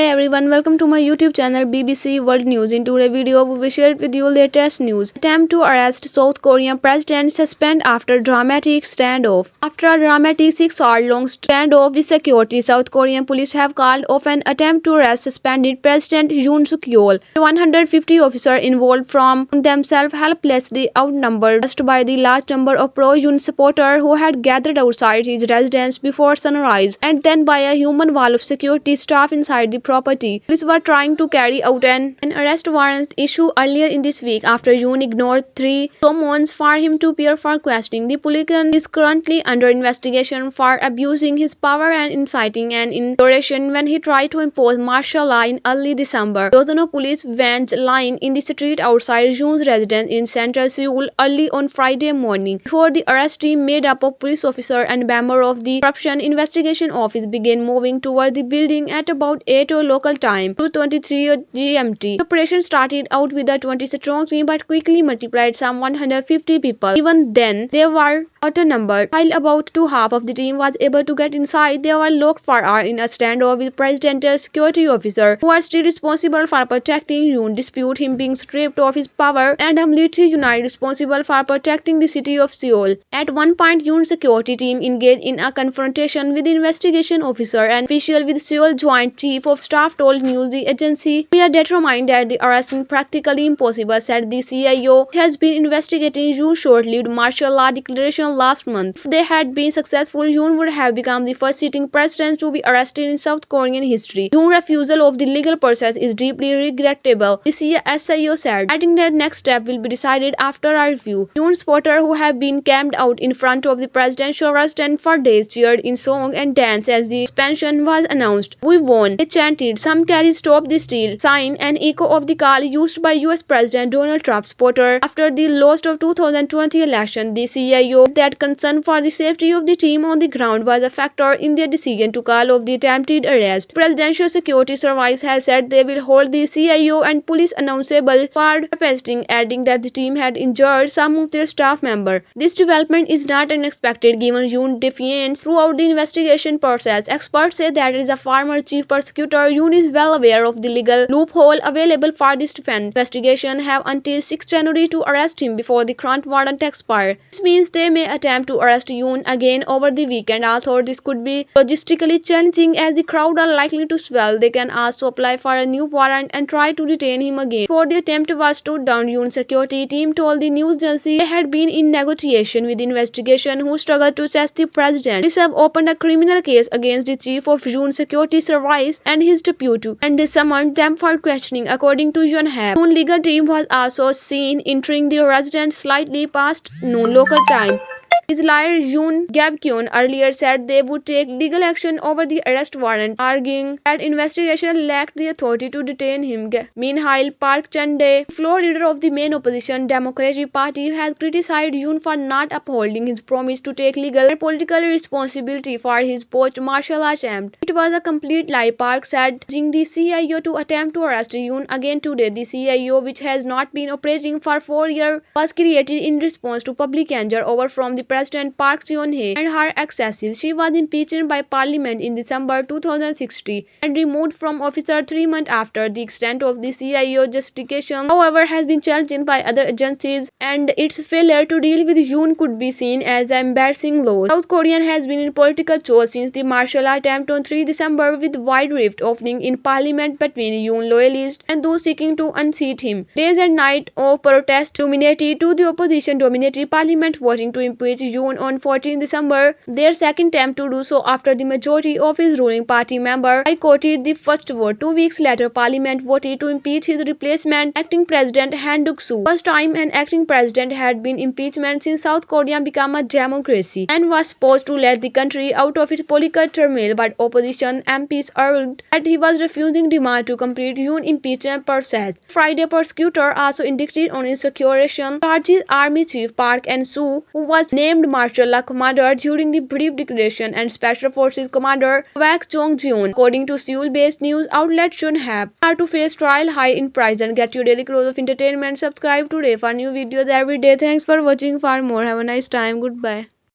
everyone, welcome to my YouTube channel BBC World News. In today's video, we will share with you latest news. Attempt to arrest South Korean president suspended after dramatic standoff. After a dramatic 6-hour-long standoff with security, South Korean police have called off an attempt to arrest suspended President Yoon Suk-yeol. The 150 officers involved found themselves helplessly outnumbered just by the large number of pro-Yoon supporters who had gathered outside his residence before sunrise, and then by a human wall of security staff inside the property. Police were trying to carry out an arrest warrant issued earlier in this week after Yoon ignored 3 summons for him to appear for questioning. The politician is currently under investigation for abusing his power and inciting an insurrection when he tried to impose martial law in early December. Dozens of police vans lined in the street outside Yoon's residence in central Seoul early on Friday morning, before the arrest team made up of police officers and members of the Corruption Investigation Office began moving toward the building at about 8 local time, 2:23 GMT. The operation started out with a 20-strong team but quickly multiplied some 150 people. Even then, they were outnumbered. While about half of the team was able to get inside, they were locked for hours in a standoff with presidential security officers who are still responsible for protecting Yoon, dispute him being stripped of his power, and a military unit responsible for protecting the city of Seoul. At one point, Yoon's security team engaged in a confrontation with the investigation officer. An official with Seoul Joint Chief of Staff told news agency, "We are determined that the arrest is practically impossible," said the CIO. It has been investigating Yoon's short-lived martial law declaration last month. If they had been successful, Yoon would have become the first sitting president to be arrested in South Korean history. Yoon's refusal of the legal process is deeply regrettable, the SIO said, adding that next step will be decided after a review. Yoon's supporters, who have been camped out in front of the presidential residence for days, cheered in song and dance as the suspension was announced. "We won," they chanted. Some carried "Stop the Steal" sign, an echo of the call used by US President Donald Trump's supporters after the loss of 2020 election. The CIO said that concern for the safety of the team on the ground was a factor in their decision to call off the attempted arrest. Presidential Security Service has said they will hold the CIO and police accountable for trespassing, adding that the team had injured some of their staff members. This development is not unexpected given Yoon's defiance throughout the investigation process. Experts say that as a former chief prosecutor, Yoon is well aware of the legal loophole available for this defense. Investigation have until 6 January to arrest him before the current warrant expires. This means they may attempt to arrest Yoon again over the weekend, although this could be logistically challenging as the crowd are likely to swell. They can also apply for a new warrant and try to detain him again. Before the attempt was stood down, Yoon's security team told the news agency they had been in negotiation with the investigation who struggled to assess the president. Police have opened a criminal case against the chief of Yoon's security service and his deputy, and they summoned them for questioning, according to Yonhap. Yoon's legal team was also seen entering the residence slightly past noon local time. His lawyer Yoon Gab-kyun earlier said they would take legal action over the arrest warrant, arguing that investigation lacked the authority to detain him. Meanwhile, Park Chan-dae, the floor leader of the main opposition Democratic Party, has criticized Yoon for not upholding his promise to take legal and political responsibility for his post-martial law attempt. "It was a complete lie," Park said, urging the CIO to attempt to arrest Yoon again today. The CIO, which has not been operating for 4 years, was created in response to public anger over from the President Park Geun-hye and her excesses. She was impeached by Parliament in December 2016 and removed from office 3 months after. The extent of the CIO justification, however, has been challenged by other agencies, and its failure to deal with Yoon could be seen as an embarrassing loss. South Korea has been in political chaos since the martial law attempt on 3 December, with wide rift opening in Parliament between Yoon loyalists and those seeking to unseat him. Days and nights of protest dominated to the opposition dominated Parliament, voting to impeach Yoon on 14 December, their second attempt to do so after the majority of his ruling party members boycotted the first vote. 2 weeks later, Parliament voted to impeach his replacement, acting President Han Duck-soo. First time an acting president had been impeached since South Korea became a democracy, and was supposed to let the country out of its political turmoil, but opposition MPs argued that he was refusing demand to complete Yoon's impeachment process. Friday, prosecutor also indicted on insurrection charges Army Chief Park and-soo, who was named martial law commander during the brief declaration, and Special Forces Commander Kwak Jong-jeon. According to Seoul-based news outlet Yonhap, are to face trial high in prison. Get your daily close of entertainment. Subscribe today for new videos every day. Thanks for watching. For more, have a nice time. Goodbye.